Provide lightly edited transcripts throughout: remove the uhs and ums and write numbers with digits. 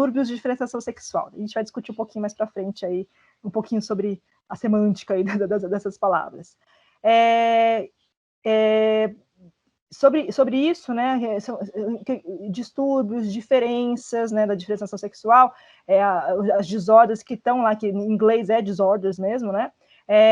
distúrbios de diferenciação sexual. A gente vai discutir um pouquinho mais para frente aí, um pouquinho sobre a semântica aí dessas palavras. Sobre isso, né, distúrbios, diferenças, né, da diferenciação sexual, as desordens que estão lá, que em inglês é disorders mesmo, né,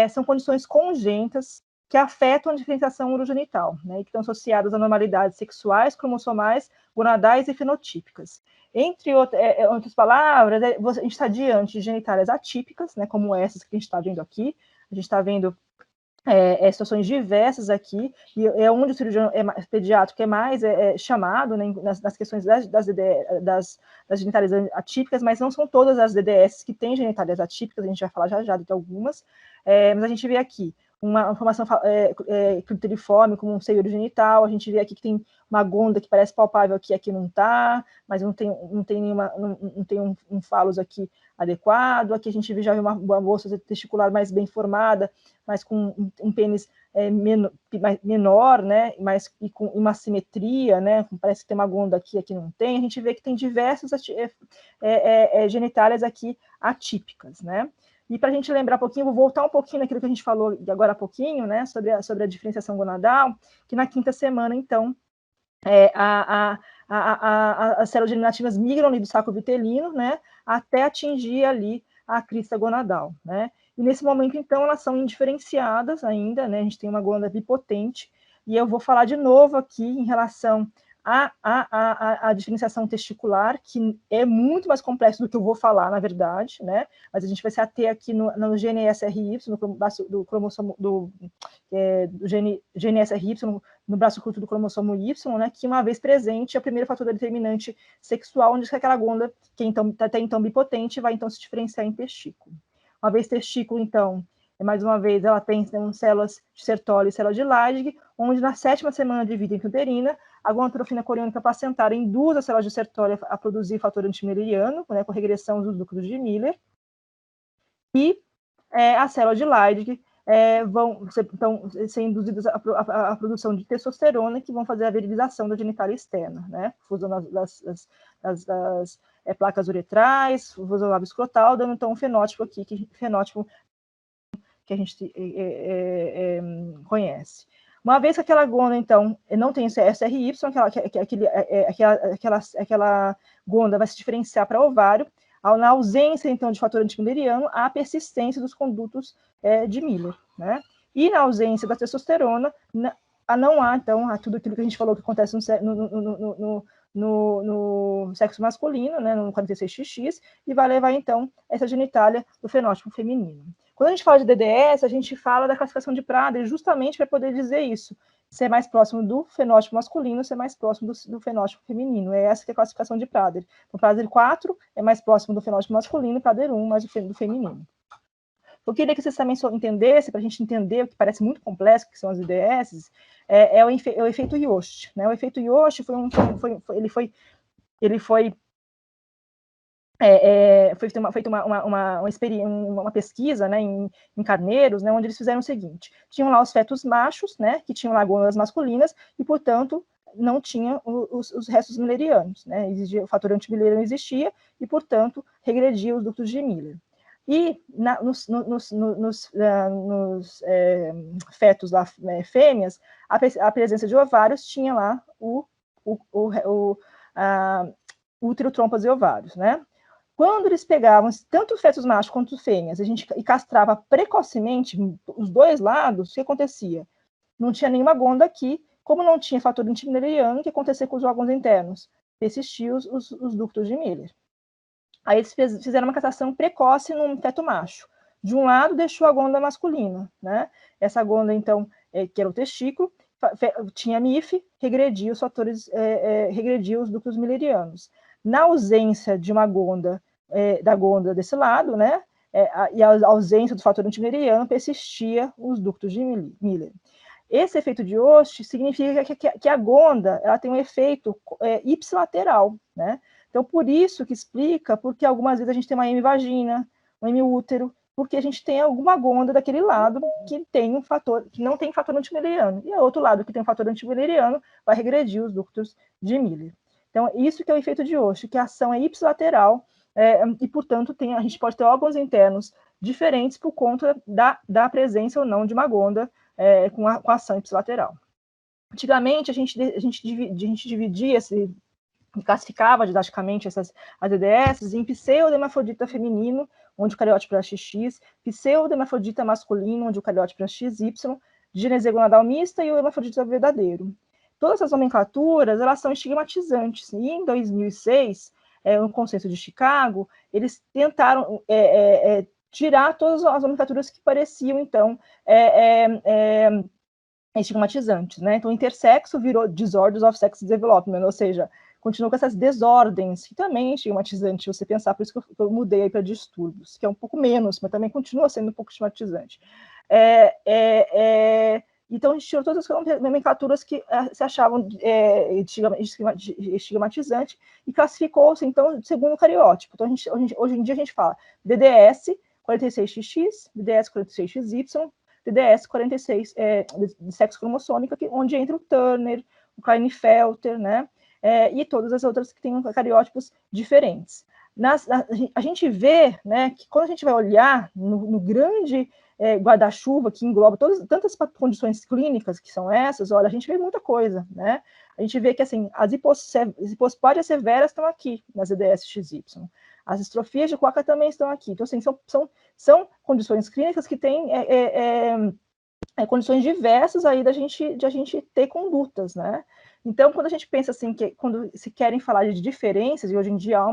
são condições congênitas que afetam a diferenciação urogenital, né, e que estão associadas a anormalidades sexuais, cromossomais, gonadais e fenotípicas. Entre outras palavras, a gente está diante de genitálias atípicas, né, como essas que a gente está vendo aqui. A gente está vendo situações diversas aqui, e é onde o cirurgião pediátrico é mais chamado, né, nas questões das genitálias atípicas, mas não são todas as DDS que têm genitálias atípicas, a gente vai falar já de algumas, mas a gente vê aqui uma formação clitoriforme, como um seio urogenital, a gente vê aqui que tem uma gônada que parece palpável aqui não está, mas não tem um falos aqui adequado, aqui a gente já vê uma bolsa testicular mais bem formada, mas com um pênis menor, né, e com uma simetria, né, parece que tem uma gônada aqui não tem, a gente vê que tem diversas genitálias aqui atípicas, né. E para a gente lembrar um pouquinho, vou voltar um pouquinho naquilo que a gente falou agora há pouquinho, né, sobre a diferenciação gonadal, que na quinta semana, então, as células germinativas migram ali do saco vitelino, né, até atingir ali a crista gonadal, né. E nesse momento, então, elas são indiferenciadas ainda, né, a gente tem uma gônada bipotente, e eu vou falar de novo aqui em relação a diferenciação testicular, que é muito mais complexo do que eu vou falar, na verdade, né? Mas a gente vai se ater aqui no GNSRY, do cromossomo do GNSRY, no braço curto do cromossomo Y, né? Que uma vez presente é o primeiro fator determinante sexual, onde aquela gônada, que então, até então bipotente, vai então se diferenciar em testículo. Uma vez testículo, então, mais uma vez, ela tem células de Sertoli e células de Leydig, onde na 7ª semana de vida intrauterina, a gonadotrofina coriônica placentária induz as células de Sertoli a produzir fator antimilleriano, né, com regressão dos núcleos de Miller, e as células de Leydig vão ser induzidas à produção de testosterona, que vão fazer a virilização da genitália externa, né, fusão das placas uretrais, fusão do lábio escrotal, dando então um fenótipo aqui, fenótipo que a gente conhece. Uma vez que aquela gônada, então, não tem esse SRY, aquela gônada vai se diferenciar para ovário, na ausência, então, de fator antimilleriano, há persistência dos condutos de Miller, né? E na ausência da testosterona, não há, então, tudo aquilo que a gente falou que acontece no sexo masculino, né, no 46XX, e vai levar, então, essa genitália do fenótipo feminino. Quando a gente fala de DDS, a gente fala da classificação de Prader justamente para poder dizer isso, ser mais próximo do fenótipo masculino, ser mais próximo do fenótipo feminino. É essa que é a classificação de Prader. Então, Prader 4 é mais próximo do fenótipo masculino, Prader 1 mais do feminino. Eu queria que vocês também entendessem, para a gente entender o que parece muito complexo, que são as DDS, o efeito Yost, né? O efeito Yost foi feita uma pesquisa, né, em carneiros, né, onde eles fizeram o seguinte: tinham lá os fetos machos, né, que tinham lá gônadas masculinas, e, portanto, não tinha os restos millerianos, né, o fator antimilleriano existia, e, portanto, regredia os ductos de Miller. E nos fetos lá, fêmeas, a presença de ovários tinha lá o útero, trompas e ovários, né? Quando eles pegavam tanto os fetos machos quanto os fêmeas, e castrava precocemente os dois lados, o que acontecia? Não tinha nenhuma gônada aqui, como não tinha fator antimilleriano, o que acontecia com os órgãos internos? Persistiam os ductos de Miller. Aí eles fizeram uma castração precoce num feto macho. De um lado, deixou a gônada masculina, né? Essa gônada, então, que era o testículo, tinha MIF, regredia os fatores, regredia os ductos millerianos. Na ausência de uma gônada, da gônada desse lado, né? E a ausência do fator antimilleriano, persistia os ductos de Miller. Esse efeito de Yost significa que a gônada ela tem um efeito ipsilateral, né? Então, por isso que explica porque algumas vezes a gente tem uma hemivagina, um hemiútero, porque a gente tem alguma gônada daquele lado que tem que não tem fator antimilleriano, e o outro lado que tem um fator antimilleriano vai regredir os ductos de Miller. Então, isso que é o efeito de Osho, que a ação é ipsilateral, e, portanto, a gente pode ter órgãos internos diferentes por conta da presença ou não de uma gonda com a ação ipsilateral. Antigamente, a gente dividia, classificava didaticamente as DDS em pseudo-hermafrodita feminino, onde o cariótipo era XX, pseudo-hermafrodita masculino, onde o cariótipo era XY, gênese gonadal mista e o hermafrodita verdadeiro. Todas essas nomenclaturas, elas são estigmatizantes. E em 2006, no Consenso de Chicago, eles tentaram tirar todas as nomenclaturas que pareciam, então, estigmatizantes, né? Então, intersexo virou Disorders of Sex Development, ou seja, continua com essas desordens, que também é estigmatizante você pensar, por isso que eu mudei aí para distúrbios, que é um pouco menos, mas também continua sendo um pouco estigmatizante. Então, a gente tirou todas as nomenclaturas que se achavam estigmatizantes e classificou-se, então, segundo o cariótipo. Então, hoje em dia, a gente fala DDS 46XX, DDS 46XY, DDS 46 de sexo cromossômico, onde entra o Turner, o Klinefelter, né? E todas as outras que têm cariótipos diferentes. A gente vê, né, que quando a gente vai olhar no grande guarda-chuva que engloba tantas condições clínicas que são essas, olha, a gente vê muita coisa, né? A gente vê que, assim, as hipospádias severas estão aqui, nas EDS-XY. As estrofias de Coaca também estão aqui. Então, assim, são condições clínicas que têm condições diversas aí de a gente ter condutas, né? Então, quando a gente pensa assim, que quando se querem falar de diferenças, e hoje em dia há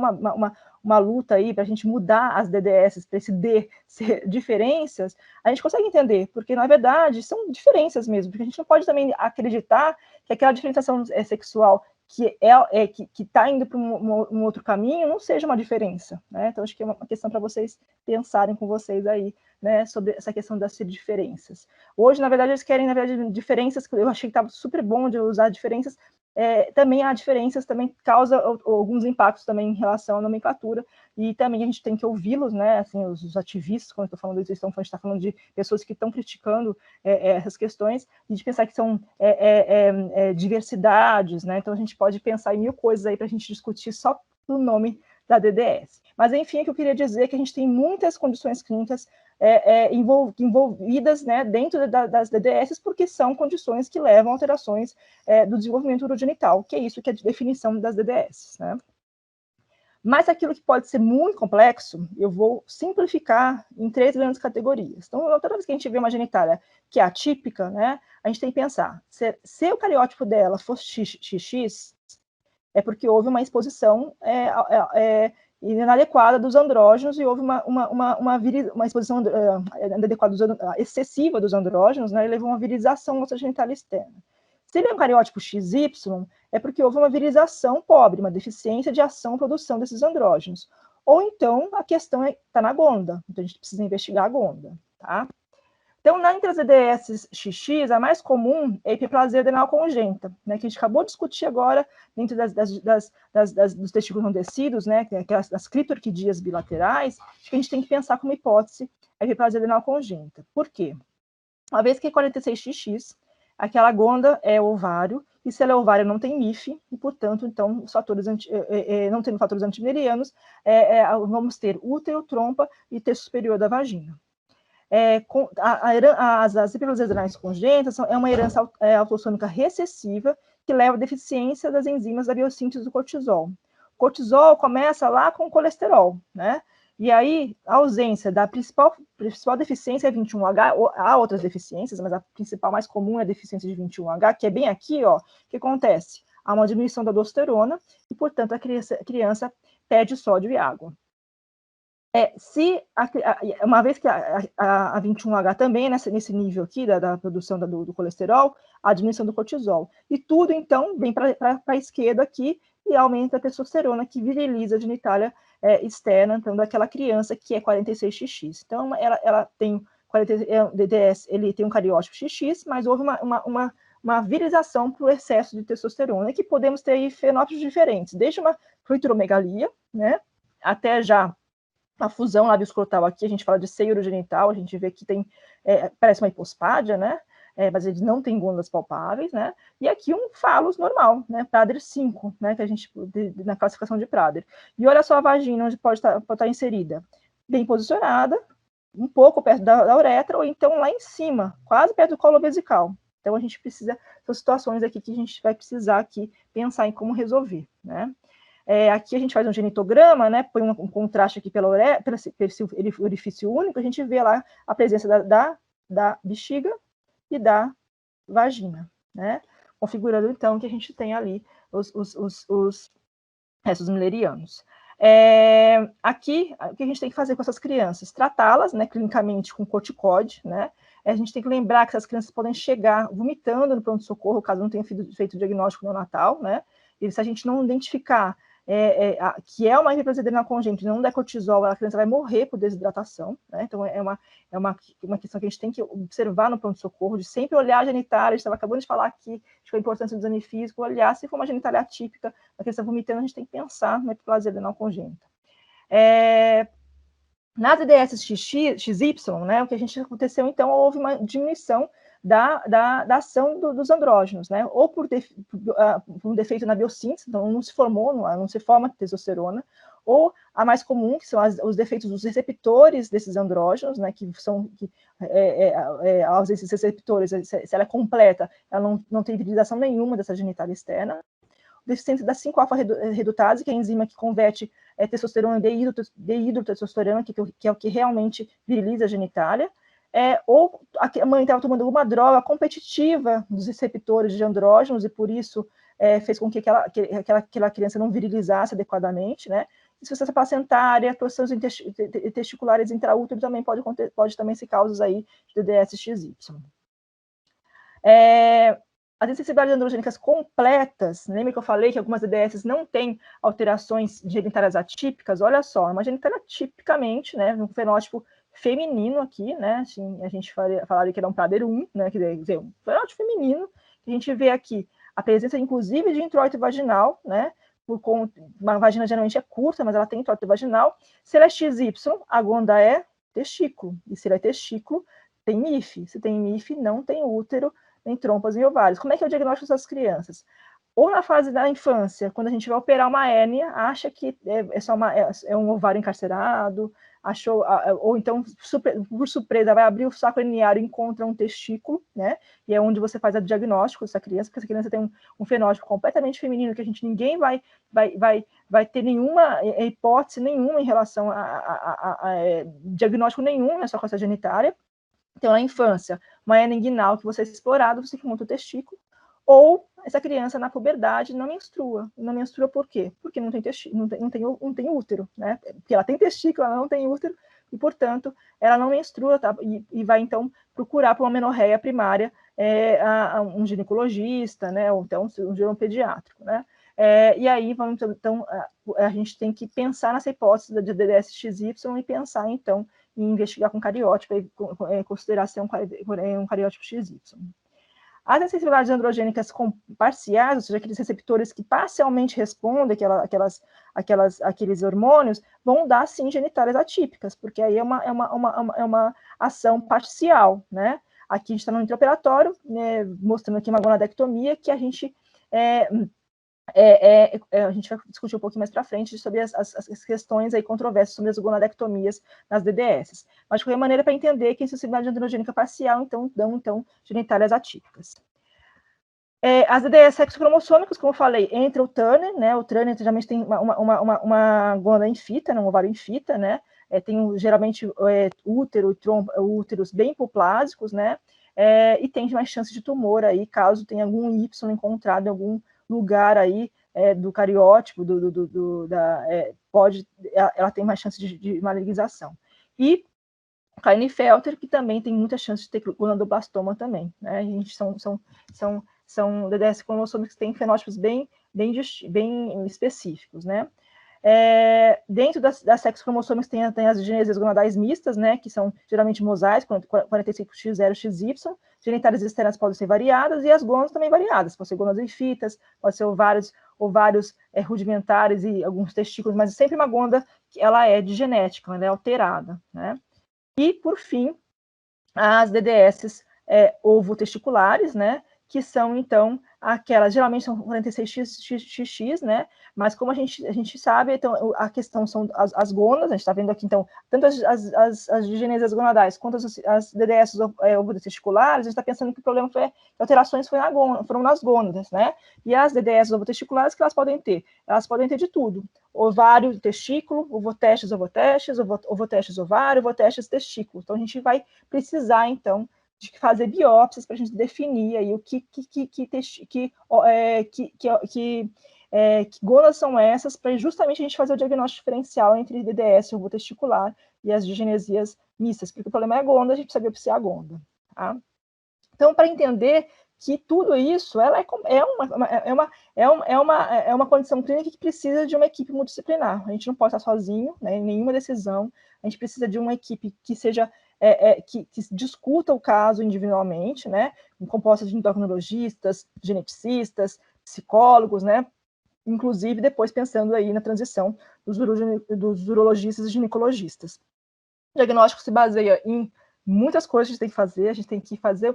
uma luta aí para a gente mudar as DDS para esse D ser diferenças, a gente consegue entender, porque na verdade são diferenças mesmo, porque a gente não pode também acreditar que aquela diferenciação sexual que está indo para um outro caminho não seja uma diferença, né? Então, acho que é uma questão para vocês pensarem com vocês aí, né, sobre essa questão das diferenças. Hoje, na verdade, eles querem, na verdade, diferenças, que eu achei que estava super bom de usar diferenças, também há diferenças, também causa alguns impactos também em relação à nomenclatura, e também a gente tem que ouvi-los, né, assim, os ativistas, quando eu estou falando disso, a gente está falando de pessoas que estão criticando essas questões, e de pensar que são diversidades, né, então a gente pode pensar em mil coisas aí para a gente discutir só o nome da DDS. Mas, enfim, o que eu queria dizer é que a gente tem muitas condições clínicas envolvidas, né, dentro das DDS, porque são condições que levam a alterações do desenvolvimento urogenital, que é isso que é a definição das DDS, né? Mas aquilo que pode ser muito complexo, eu vou simplificar em 3 grandes categorias. Então, toda vez que a gente vê uma genitália que é atípica, né, a gente tem que pensar, se o cariótipo dela fosse XX, é porque houve uma exposição inadequada dos andrógenos e houve uma exposição inadequada excessiva dos andrógenos, né, e levou a uma virilização genital externa. Se ele é um cariótipo XY, é porque houve uma virilização pobre, uma deficiência de ação e produção desses andrógenos. Ou então, a questão está na gonda, então a gente precisa investigar a gonda, tá? Então, entre as EDS XX, a mais comum é a hiperplasia adenal congênita, né, que a gente acabou de discutir agora dentro dos testículos não descidos, né, que é as criptorquidias bilaterais, que a gente tem que pensar como hipótese a hiperplasia adenal congênita. Por quê? Uma vez que é 46XX, aquela gonda é ovário, e se ela é ovário não tem MIF, e, portanto, então, os fatores não tendo fatores antiminerianos, vamos ter útero, trompa e terço superior da vagina. As hiperplasias adrenais congênitas é uma herança autossômica recessiva que leva à deficiência das enzimas da biossíntese do cortisol. O cortisol começa lá com o colesterol, né? E aí, a ausência da principal deficiência é 21H, há outras deficiências, mas a principal mais comum é a deficiência de 21H, que é bem aqui, ó, que acontece? Há uma diminuição da aldosterona e, portanto, a criança perde sódio e água. Uma vez que a 21H também, nesse nível aqui da produção do colesterol, a diminuição do cortisol. E tudo, então, vem para a esquerda aqui e aumenta a testosterona, que viriliza a genitália externa, então, daquela criança que é 46XX. Então, ela tem DDS, ele tem um cariótipo XX, mas houve uma virilização por excesso de testosterona, que podemos ter aí fenótipos diferentes, desde uma clitoromegalia, né, até já a fusão lábio-escrotal aqui, a gente fala de seio urogenital, a gente vê que tem, parece uma hipospádia, né? mas eles não têm gônadas palpáveis, né? E aqui um falos normal, né? Prader 5, né? Que a gente, na classificação de Prader. E olha só a vagina onde pode estar inserida. Bem posicionada, um pouco perto da uretra, ou então lá em cima, quase perto do colo vesical. Então a gente precisa, são situações aqui que a gente vai precisar aqui pensar em como resolver, né? Aqui a gente faz um genitograma, né? Põe um contraste aqui pelo orifício único, a gente vê lá a presença da bexiga e da vagina, né? Configurando, então, que a gente tem ali os restos müllerianos. Aqui, o que a gente tem que fazer com essas crianças? Tratá-las, né, clinicamente com corticóide, né? A gente tem que lembrar que essas crianças podem chegar vomitando no pronto-socorro, caso não tenha feito o diagnóstico neonatal, né? E se a gente não identificar que é uma hiperplasia congênita e não der cortisol, a criança vai morrer por desidratação, né? Então é uma questão que a gente tem que observar no pronto-socorro, de sempre olhar a genitália. A gente estava acabando de falar aqui de a importância do exame físico, olhar se for uma genitália atípica, a criança vomitando, a gente tem que pensar na hiperplasia adrenal congênita. Nas EDS XY, né, o que a gente aconteceu, então, houve uma diminuição da ação dos andrógenos, né, ou por um defeito na biossíntese, então não se forma testosterona, ou a mais comum, que são os defeitos dos receptores desses andrógenos, né, que são, a ausência desses receptores, se ela é completa, ela não tem virilização nenhuma dessa genitália externa. Deficiência da 5-alfa-redutase, que é a enzima que converte testosterona em dehidrotestosterona, que é o que realmente viriliza a genitália, ou a mãe estava tomando alguma droga competitiva dos receptores de andrógenos, e por isso fez com que aquela criança não virilizasse adequadamente, né? Insuficiência placentária, torções testiculares intraútero também pode também ser causas aí de DDS-XY. As insensibilidades androgênicas completas, lembra que eu falei que algumas DDS não têm alterações genitárias atípicas? Olha só, é uma genitália tipicamente, né, um fenótipo feminino aqui, né, assim, a gente falaria que era um Prader 1, né, quer dizer, um fenótipo feminino, que a gente vê aqui a presença, inclusive, de introito vaginal, né, uma vagina geralmente é curta, mas ela tem introito vaginal. Se ela é XY, a glândula é testículo, e se ela é testículo, tem MIF. Se tem MIF, não tem útero, nem trompas nem ovários. Como é que é o diagnóstico dessas crianças? Ou na fase da infância, quando a gente vai operar uma hérnia, acha que é um ovário encarcerado, ou então, por surpresa, vai abrir o saco herniário e encontra um testículo, né? E é onde você faz o diagnóstico dessa criança, porque essa criança tem um fenótipo completamente feminino, que a gente ninguém vai ter nenhuma hipótese nenhuma em relação a diagnóstico nenhum nessa costa genitária. Então, na infância, uma hernia inguinal que você é explorado, você monta o testículo, ou essa criança na puberdade não menstrua. Não menstrua por quê? Porque não tem útero, né? Porque ela tem testículo, ela não tem útero, e, portanto, ela não menstrua, tá? E vai, então, procurar por uma menorreia primária um ginecologista, né? Ou então um cirurgião pediátrico, né? E aí, então, a gente tem que pensar nessa hipótese de DDS-XY e pensar, então, em investigar com cariótipo e considerar ser um cariótipo XY. As insensibilidades androgênicas parciais, ou seja, aqueles receptores que parcialmente respondem aqueles hormônios, vão dar, sim, genitálias atípicas, porque aí é uma ação parcial, né? Aqui a gente está no intraoperatório, né, mostrando aqui uma gonadectomia, que a gente a gente vai discutir um pouquinho mais para frente sobre as questões aí controversas sobre as gonadectomias nas DDS. Mas, de qualquer maneira, para entender que a insensibilidade androgênica parcial, então, dão genitálias atípicas. As DDS sexocromossômicas, como eu falei, entra o Turner, né? O Turner geralmente tem uma gônada em fita, um ovário em fita, né? Tem geralmente úteros bem hipoplásicos, né? E tem mais chance de tumor aí, caso tenha algum Y encontrado em algum lugar aí do cariótipo, ela tem mais chance de malignização. E Klinefelter, que também tem muita chance de ter gonadoblastoma também, né? A gente são DDS cromossômicos que têm fenótipos bem específicos, né? Dentro das sexos cromossômicos tem as genesias gonadais mistas, né, que são geralmente mosaicos, 45X0, XY, genitálias externas podem ser variadas, e as gônadas também variadas, podem ser gônadas enfitas, pode ser ovários rudimentares e alguns testículos, mas sempre uma gônada que ela é de genética, ela é alterada, né? E, por fim, as DDS ovotesticulares, né, que são, então, aquelas, geralmente são 46XX, né, mas como a gente sabe, então, a questão são as gônadas, a gente está vendo aqui, então, tanto as digenesias gonadais quanto as DDS ovotesticulares, a gente está pensando que o problema foi que alterações foram nas gônadas, né, e as DDS ovotesticulares, que elas podem ter? Elas podem ter de tudo, ovário, testículo, ovotestes, ovotestes, ovário, ovotestes, testículo. Então, a gente vai precisar, então, de fazer biópsias para a gente definir aí o que gônadas são essas, para justamente a gente fazer o diagnóstico diferencial entre DDS, ovotesticular, e as digenesias mistas, porque o problema é a gônada, a gente precisa biopsiar a gônada. Tá? Então, para entender que tudo isso é uma condição clínica que precisa de uma equipe multidisciplinar. A gente não pode estar sozinho, né, em nenhuma decisão. A gente precisa de uma equipe que seja que discuta o caso individualmente, né, composta de endocrinologistas, geneticistas, psicólogos, né, inclusive depois pensando aí na transição dos urologistas e ginecologistas. O diagnóstico se baseia em muitas coisas que a gente tem que fazer, a gente tem que fazer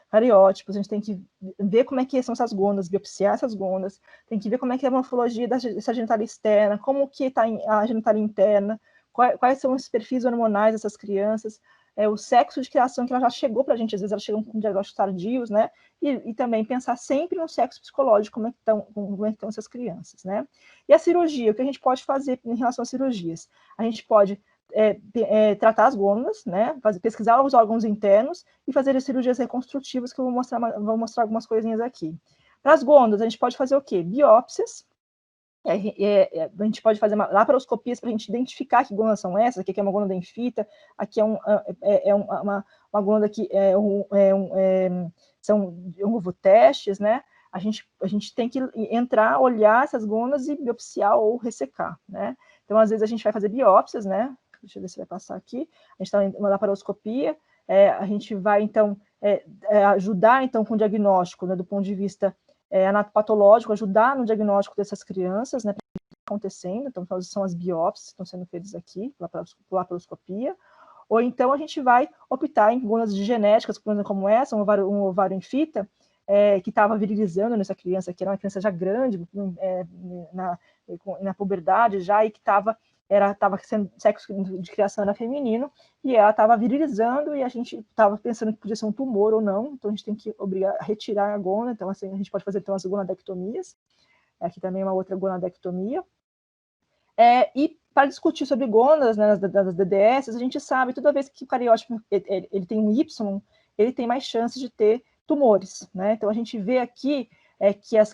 cariótipos, a gente tem que ver como é que são essas gônadas, biopsiar essas gônadas, tem que ver como é que é a morfologia dessa genitália externa, como que está a genitália interna, quais são os perfis hormonais dessas crianças, o sexo de criação que ela já chegou para a gente, às vezes elas chegam com diagnósticos tardios, né, e também pensar sempre no sexo psicológico, como é que estão essas crianças, né. E a cirurgia, o que a gente pode fazer em relação às cirurgias? A gente pode tratar as gônadas, né, pesquisar os órgãos internos e fazer as cirurgias reconstrutivas, que eu vou mostrar algumas coisinhas aqui. Para as gônadas, a gente pode fazer o quê? Biópsias, a gente pode fazer laparoscopias para a gente identificar que gônadas são essas, aqui é uma gônada infita, aqui uma gônada que são ovotestes, né, a gente tem que entrar, olhar essas gônadas e biopsiar ou ressecar, né. Então, às vezes, a gente vai fazer biópsias, né, deixa eu ver se vai passar aqui, a gente está em uma laparoscopia, a gente vai, então, ajudar, então, com o diagnóstico, né, do ponto de vista anatopatológico, ajudar no diagnóstico dessas crianças, né, acontecendo, então, são as biópsias que estão sendo feitas aqui, laparoscopia, ou então a gente vai optar em gônadas genéticas, como essa, um ovário em fita, que estava virilizando nessa criança, que era uma criança já grande, na puberdade já, e que estava sendo sexo de criação era feminino, e ela estava virilizando, e a gente estava pensando que podia ser um tumor ou não, então a gente tem que obrigar a retirar a gônada, então assim, a gente pode fazer então as gonadectomias, aqui também é uma outra gonadectomia, e para discutir sobre gônadas, né, das DDS, a gente sabe, toda vez que o cariótipo ele tem um Y, ele tem mais chance de ter tumores, né? Então a gente vê aqui que as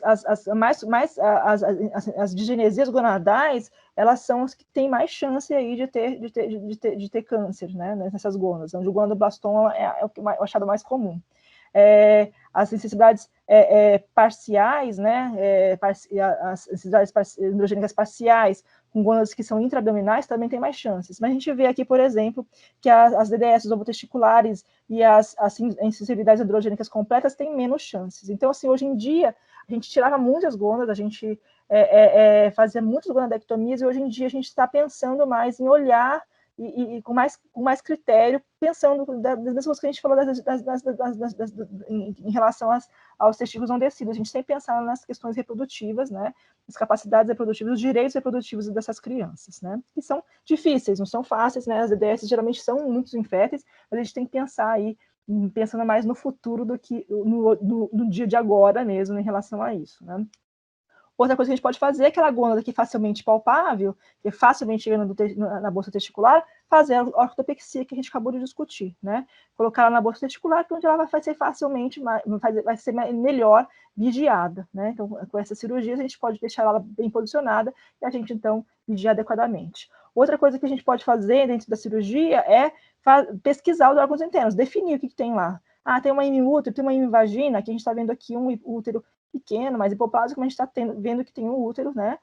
digenesias gonadais, elas são as que têm mais chance aí de ter câncer, né, nessas gônadas, onde o gonadoblastom é o achado mais comum. As sensibilidades parciais, né, as sensibilidades androgênicas parciais, com gônadas que são intraabdominais, também tem mais chances. Mas a gente vê aqui, por exemplo, que as DDS ovotesticulares e as insensibilidades androgênicas completas têm menos chances. Então, assim, hoje em dia, a gente tirava muitas gônadas, a gente fazia muitas gonadectomias, e hoje em dia a gente está pensando mais em olhar e com mais critério, pensando das mesmas coisas que a gente falou em relação aos testículos não descidos. A gente tem que pensar nas questões reprodutivas, né, as capacidades reprodutivas, os direitos reprodutivos dessas crianças, né, que são difíceis, não são fáceis, né, as DDS geralmente são muito inférteis, mas a gente tem que pensar aí, pensando mais no futuro do que no dia de agora mesmo, em relação a isso, né. Outra coisa que a gente pode fazer é aquela gônada que é facilmente palpável, que é facilmente chega na bolsa testicular, fazer a ortopexia que a gente acabou de discutir, né? Colocar ela na bolsa testicular, onde ela vai ser facilmente, vai ser melhor vigiada, né? Então, com essa cirurgia, a gente pode deixar ela bem posicionada e a gente, então, vigiar adequadamente. Outra coisa que a gente pode fazer dentro da cirurgia é pesquisar os órgãos internos, definir o que tem lá. Ah, tem uma hemiútero, tem uma hemivagina, que a gente está vendo aqui um útero pequeno, mas hipoplásico, como a gente está vendo que tem um útero, né?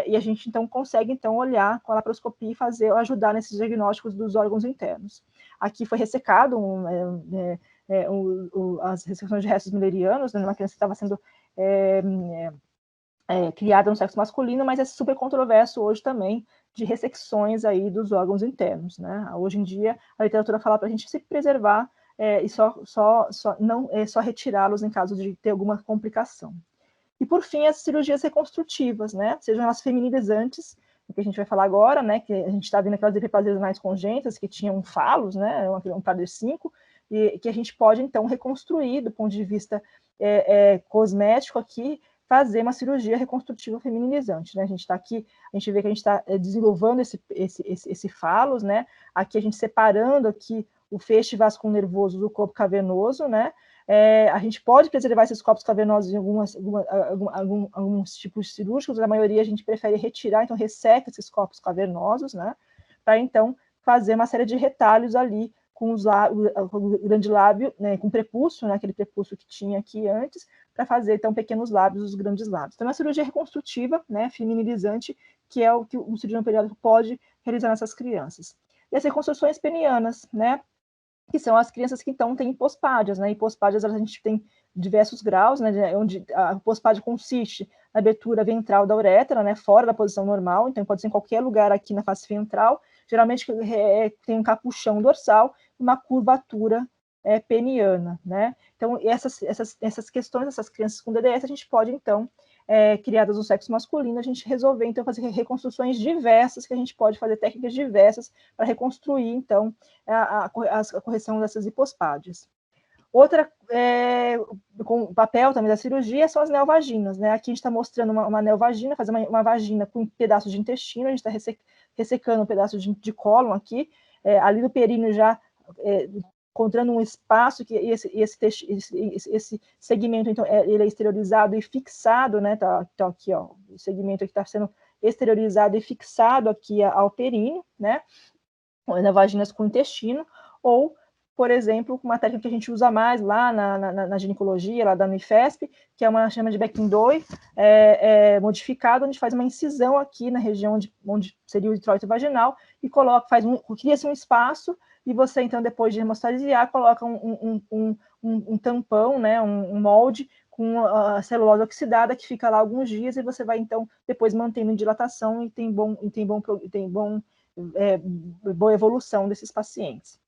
E a gente, então, consegue, então, olhar com a laparoscopia e ajudar nesses diagnósticos dos órgãos internos. Aqui foi ressecado as ressecções de restos müllerianos, né, numa criança que estava sendo criada no sexo masculino, mas é super controverso hoje também de ressecções aí dos órgãos internos, né? Hoje em dia, a literatura fala para a gente se preservar e não só retirá-los em caso de ter alguma complicação. E, por fim, as cirurgias reconstrutivas, né? Sejam elas feminilizantes, que a gente vai falar agora, né? Que a gente está vendo aquelas hiperplasias anais congênitas que tinham falos, né? Um Prader 5, e que a gente pode, então, reconstruir do ponto de vista cosmético aqui, fazer uma cirurgia reconstrutiva feminilizante, né? A gente está aqui, a gente vê que a gente está desenvolvendo esse falos, né? Aqui a gente separando aqui o feixe vasculonervoso do corpo cavernoso, né? A gente pode preservar esses corpos cavernosos em alguns tipos cirúrgicos, a maioria a gente prefere retirar, então resseca esses corpos cavernosos, né? Para então fazer uma série de retalhos ali com o grande lábio, né, com o prepúcio, né, aquele prepúcio que tinha aqui antes, para fazer então pequenos lábios, os grandes lábios. Então, é uma cirurgia reconstrutiva, né, feminilizante, que é o que o cirurgião pediátrico pode realizar nessas crianças. E as reconstruções penianas, né, que são as crianças que então têm hipospádias, né? Hipospádias a gente tem diversos graus, né? Onde a hipospádia consiste na abertura ventral da uretra, né? Fora da posição normal, então pode ser em qualquer lugar aqui na face ventral. Geralmente tem um capuchão dorsal, uma curvatura peniana, né? Então essas questões, essas crianças com DDS, a gente pode então criadas no sexo masculino, a gente resolver, então, fazer reconstruções diversas, que a gente pode fazer técnicas diversas para reconstruir, então, a correção dessas hipospádias. Outra, com o papel também da cirurgia, são as neovaginas, né? Aqui a gente está mostrando uma neovagina, fazer uma vagina com um pedaço de intestino, a gente está ressecando um pedaço de cólon aqui, ali no períneo já encontrando um espaço que esse segmento, então, ele é exteriorizado e fixado, né? Tá aqui, ó, o segmento aqui está sendo exteriorizado e fixado aqui ao períneo, né? Na vaginas com intestino, ou, por exemplo, uma técnica que a gente usa mais lá na ginecologia, lá da Unifesp, que é uma chama de Beckin-Doi modificada, onde faz uma incisão aqui na região onde seria o introito vaginal e cria-se um espaço, e você, então, depois de hemostasiar, coloca um tampão, né, um molde com a celulose oxidada que fica lá alguns dias, e você vai, então, depois mantendo dilatação e tem boa evolução desses pacientes.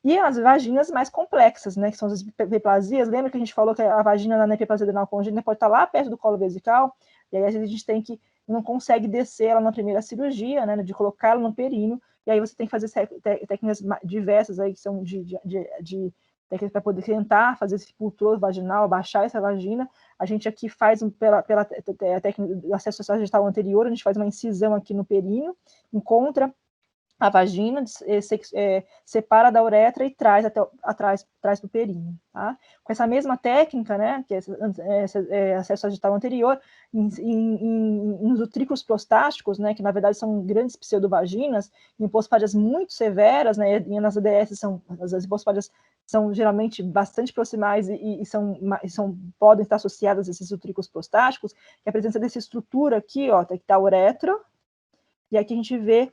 E as vaginas mais complexas, né, que são as hiperplasias. Lembra que a gente falou que a vagina na hiperplasia adenal congênita pode estar lá perto do colo vesical, e aí a gente não consegue descer ela na primeira cirurgia, né, de colocá-la no períneo, e aí você tem que fazer técnicas diversas aí, que são de técnicas para poder tentar fazer esse pultor vaginal, baixar essa vagina. A gente aqui faz, pela técnica do acesso sagital anterior, a gente faz uma incisão aqui no períneo, encontra a vagina, separa da uretra e traz traz para o períneo, tá? Com essa mesma técnica, né, que é acesso sagital anterior, nos utrículos prostáticos, né, que na verdade são grandes pseudovaginas, em hipospádias muito severas, né, e nas ADS as hipospádias são geralmente bastante proximais e podem estar associadas a esses utrículos prostáticos, que é a presença dessa estrutura aqui, ó, que está a uretra, e aqui a gente vê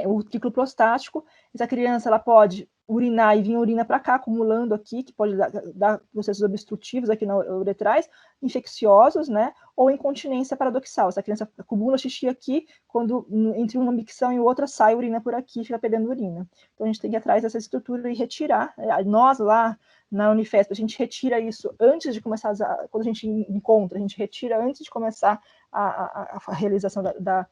o ciclo prostático. Essa criança ela pode urinar e vir urina para cá, acumulando aqui, que pode dar processos obstrutivos aqui na uretrais, infecciosos, né? Ou incontinência paradoxal. Essa criança acumula xixi aqui, quando entre uma micção e outra sai urina por aqui, fica perdendo urina. Então a gente tem que ir atrás dessa estrutura e retirar. Nós lá na Unifesp, a gente retira isso antes de começar, quando a gente encontra, a gente retira antes de começar a realização da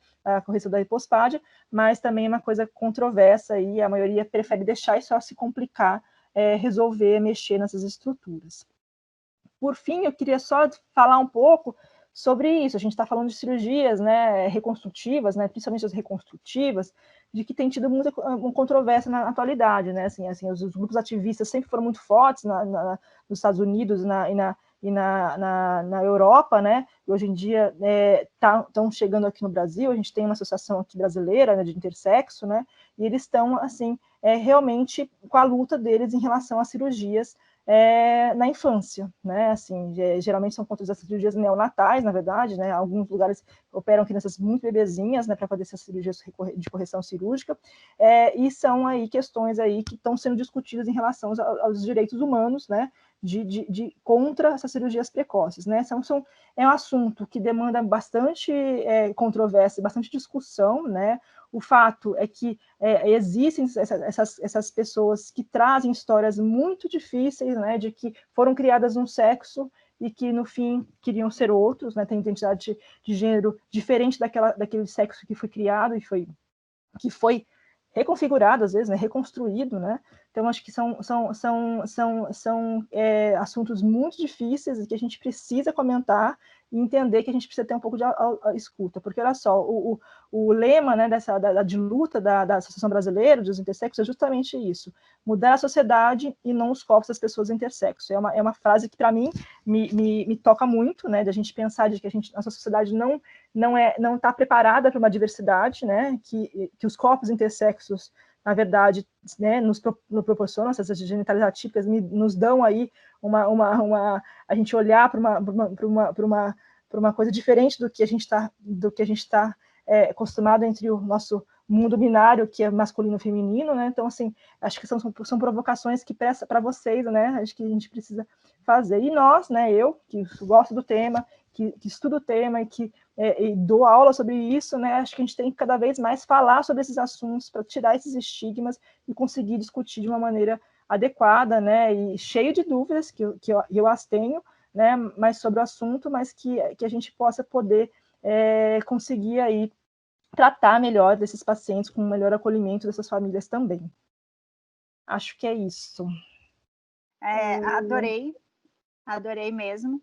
correção da hipospádia, mas também é uma coisa controversa e a maioria prefere deixar e só se complicar, resolver mexer nessas estruturas. Por fim, eu queria só falar um pouco sobre isso. A gente está falando de cirurgias, né, reconstrutivas, né, principalmente as reconstrutivas, de que tem tido muita controvérsia na atualidade, né, assim, os grupos ativistas sempre foram muito fortes nos Estados Unidos e na Europa, né, e hoje em dia estão chegando aqui no Brasil. A gente tem uma associação aqui brasileira, né, de intersexo, né, e eles estão, assim, realmente com a luta deles em relação às cirurgias na infância, né, assim, geralmente são contra as cirurgias neonatais, na verdade, né, alguns lugares operam crianças muito bebezinhas, né, para fazer essas cirurgias de correção cirúrgica, e são aí questões aí que estão sendo discutidas em relação aos direitos humanos, né, contra essas cirurgias precoces, né? É um assunto que demanda bastante controvérsia, bastante discussão, né? O fato é que existem essas pessoas que trazem histórias muito difíceis, né? De que foram criadas num sexo e que, no fim, queriam ser outros, né? Tem identidade de gênero diferente daquele sexo que foi criado e que foi reconfigurado, às vezes, né, reconstruído, né? Então, acho que são assuntos muito difíceis e que a gente precisa comentar e entender que a gente precisa ter um pouco de escuta, porque, olha só, o lema, né, de luta da Associação Brasileira dos Intersexos é justamente isso, mudar a sociedade e não os corpos das pessoas intersexo. É uma frase que, para mim, me toca muito, né, de a gente pensar de que nossa sociedade não está preparada para uma diversidade, né, que os corpos intersexos, na verdade, né, nos proporcionam, essas genitais atípicas nos dão aí a gente olhar para uma coisa diferente do que a gente está acostumado entre o nosso mundo binário, que é masculino e feminino, né? Então, assim, acho que são provocações que para vocês, né? Acho que a gente precisa fazer. E nós, né? Eu, que gosto do tema, que estudo o tema e dou aula sobre isso, né? Acho que a gente tem que cada vez mais falar sobre esses assuntos para tirar esses estigmas e conseguir discutir de uma maneira adequada, né? E cheio de dúvidas que eu as tenho, né? Mas sobre o assunto, mas que a gente possa poder conseguir aí tratar melhor desses pacientes com um melhor acolhimento dessas famílias também. Acho que é isso. Adorei mesmo.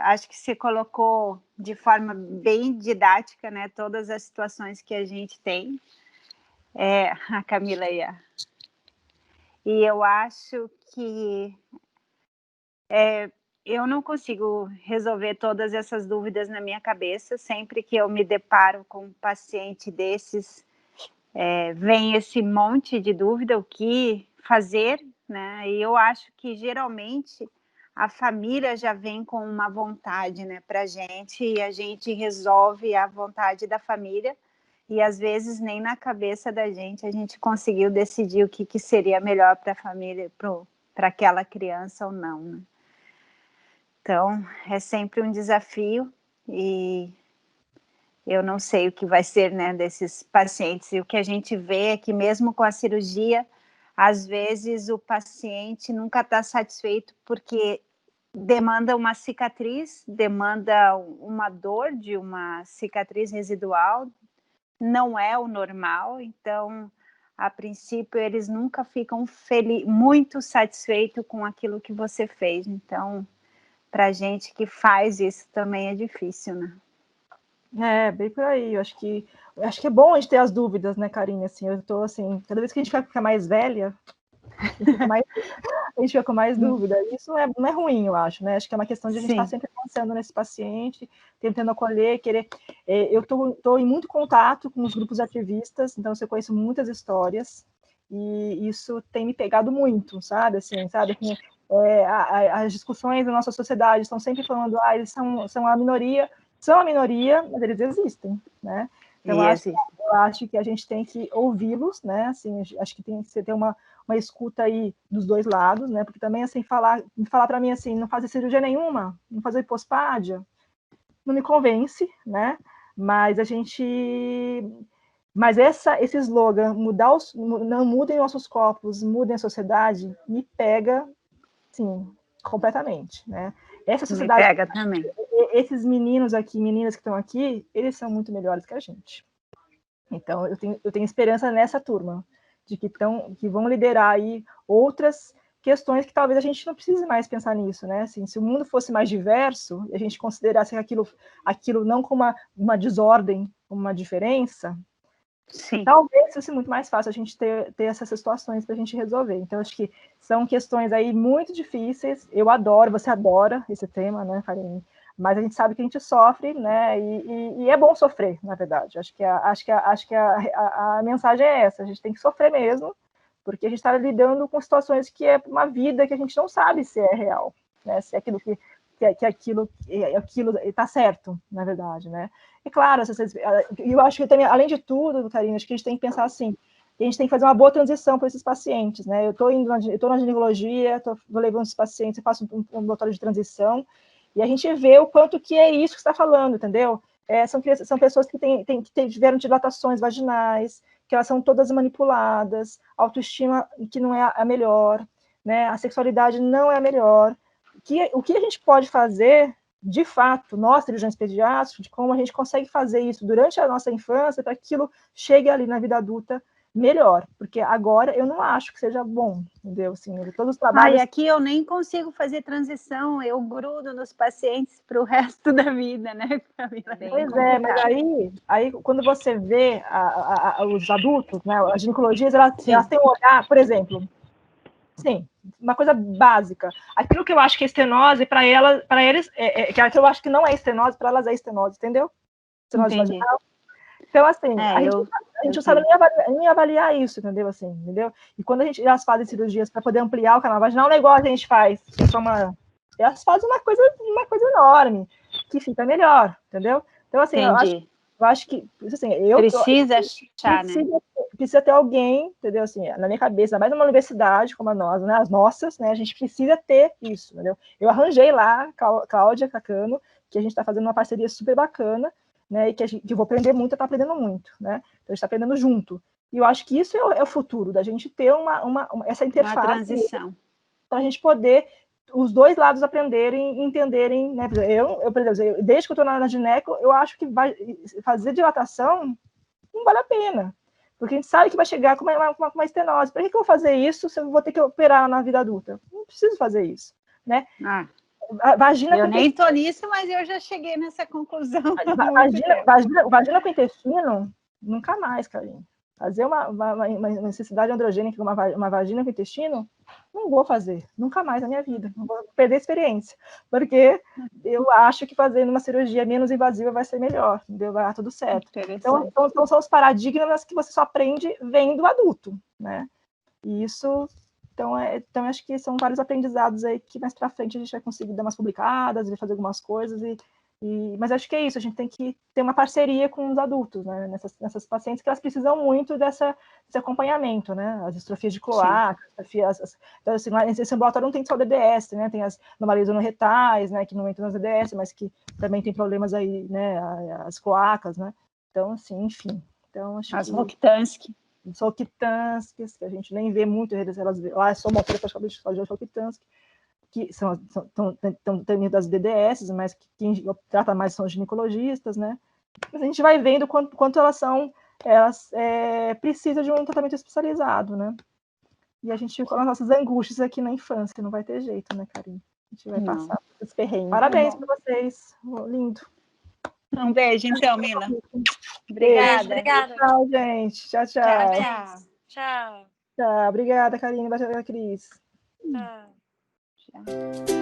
Acho que você colocou de forma bem didática, né, todas as situações que a gente tem. A Camila aí. E eu acho que eu não consigo resolver todas essas dúvidas na minha cabeça. Sempre que eu me deparo com um paciente desses, vem esse monte de dúvida, o que fazer, né? E eu acho que geralmente a família já vem com uma vontade, né, para a gente, e a gente resolve a vontade da família, e às vezes nem na cabeça da gente a gente conseguiu decidir o que seria melhor para a família, para aquela criança ou não, né? Então, é sempre um desafio e eu não sei o que vai ser, né, desses pacientes. E o que a gente vê é que mesmo com a cirurgia, às vezes o paciente nunca está satisfeito porque demanda uma cicatriz, demanda uma dor de uma cicatriz residual, não é o normal, então, a princípio, eles nunca ficam muito satisfeitos com aquilo que você fez. Então, para gente que faz isso também é difícil, né? Bem por aí. Eu acho que é bom a gente ter as dúvidas, né, Karine? Assim, eu tô assim, cada vez que a gente vai ficar mais velha, a gente fica com mais dúvida. Isso não é ruim, eu acho, né? Acho que é uma questão de a gente estar sempre pensando nesse paciente, tentando acolher, querer. Eu estou em muito contato com os grupos ativistas, então eu conheço muitas histórias, e isso tem me pegado muito, sabe? Assim, sabe? As discussões da nossa sociedade estão sempre falando, eles são a minoria, mas eles existem, né? Então, eu acho que a gente tem que ouvi-los, né? Assim, acho que tem que ter uma escuta aí dos dois lados, né? Porque também, assim, falar para mim assim, não fazer cirurgia nenhuma, não fazer hipospádia, não me convence, né? Mas esse slogan, não mudem nossos corpos, mudem a sociedade, me pega, sim, completamente, né? Essa sociedade, me pega também. Esses meninos aqui, meninas que estão aqui, eles são muito melhores que a gente. Então, eu tenho esperança nessa turma, de que vão liderar aí outras questões que talvez a gente não precise mais pensar nisso, né? Assim, se o mundo fosse mais diverso, e a gente considerasse aquilo não como uma desordem, como uma diferença, talvez fosse muito mais fácil a gente ter essas situações para a gente resolver. Então, acho que são questões aí muito difíceis. Eu adoro, você adora esse tema, né, Karine? Mas a gente sabe que a gente sofre, né? E é bom sofrer, na verdade. Acho que a mensagem é essa: a gente tem que sofrer mesmo, porque a gente está lidando com situações que é uma vida que a gente não sabe se é real, né? Se é aquilo aquilo está certo, na verdade, né? E claro, eu acho que também, além de tudo, Karine, acho que a gente tem que pensar assim: E a gente tem que fazer uma boa transição para esses pacientes, né? Eu estou na ginecologia, estou levando esses pacientes, eu faço um ambulatório de transição, e a gente vê o quanto que é isso que você está falando, entendeu? São pessoas que tiveram dilatações vaginais, que elas são todas manipuladas, autoestima que não é a melhor, né? A sexualidade não é a melhor. O que a gente pode fazer, de fato, nós, cirurgiões pediátricos, de como a gente consegue fazer isso durante a nossa infância para que aquilo chegue ali na vida adulta melhor, porque agora eu não acho que seja bom, entendeu? Assim, todos os trabalhos... aqui eu nem consigo fazer transição, eu grudo nos pacientes para o resto da vida, né, Camila? Pois é, mas aí quando você vê os adultos, né, as ginecologias, elas têm um olhar, por exemplo, sim, uma coisa básica. Aquilo que eu acho que é estenose, para eles, que eu acho que não é estenose, para elas é estenose, entendeu? Estenose vaginal. Então, assim, a gente não sabe nem avaliar isso, entendeu? Assim, entendeu? E quando elas fazem cirurgias para poder ampliar o canal vaginal, não é igual a gente faz, elas fazem uma coisa enorme, que fica melhor, entendeu? Então, assim, eu acho que, assim, precisa ter alguém, entendeu? Assim, na minha cabeça, ainda mais numa universidade como a nossa, né, as nossas, né, a gente precisa ter isso, entendeu? Eu arranjei lá, Cláudia Cacano, que a gente está fazendo uma parceria super bacana, né, e que eu vou aprender muito, eu estou aprendendo muito, né? Então, a gente está aprendendo junto. E eu acho que isso é o futuro, da gente ter essa interface. Uma transição. Para a gente poder, os dois lados aprenderem, entenderem, né? Por exemplo, desde que eu estou na gineco, eu acho que fazer dilatação não vale a pena. Porque a gente sabe que vai chegar com uma estenose. Para que eu vou fazer isso se eu vou ter que operar na vida adulta? Não preciso fazer isso, né? Vagina eu nem estou nisso, mas eu já cheguei nessa conclusão. Vagina com intestino, nunca mais, Karine. Fazer uma necessidade androgênica, uma vagina com intestino, não vou fazer, nunca mais na minha vida. Não vou perder a experiência, porque eu acho que fazendo uma cirurgia menos invasiva vai ser melhor, entendeu? Vai dar tudo certo. Então, são os paradigmas que você só aprende vendo adulto, né? E isso... Então, acho que são vários aprendizados aí que mais para frente a gente vai conseguir dar umas publicadas, vai fazer algumas coisas, mas acho que é isso, a gente tem que ter uma parceria com os adultos, né, nessas pacientes que elas precisam muito desse acompanhamento, né, as distrofias de cloaca, então, assim, esse ambulatório não tem só DDS, né, tem as anomalias retais, né, que não entram nas DDS, mas que também tem problemas aí, né, as cloacas, né, então, assim, enfim. Então, acho as Rokitansky. Rokitansky, que a gente nem vê muito, elas lá é só uma praticamente só de Rokitansky, que estão tendo das DDS, mas quem trata mais são os ginecologistas, né? Mas a gente vai vendo quanto elas precisam de um tratamento especializado, né? E a gente fica com as nossas angústias aqui na infância, não vai ter jeito, né, Karine? A gente vai passar por esse perrengue. Parabéns para vocês, lindo. Um beijo, então, Mila. Obrigada. Obrigada. Tchau, gente. Tchau. Tchau. Obrigada, Karine. Obrigada, Cris. Tchau.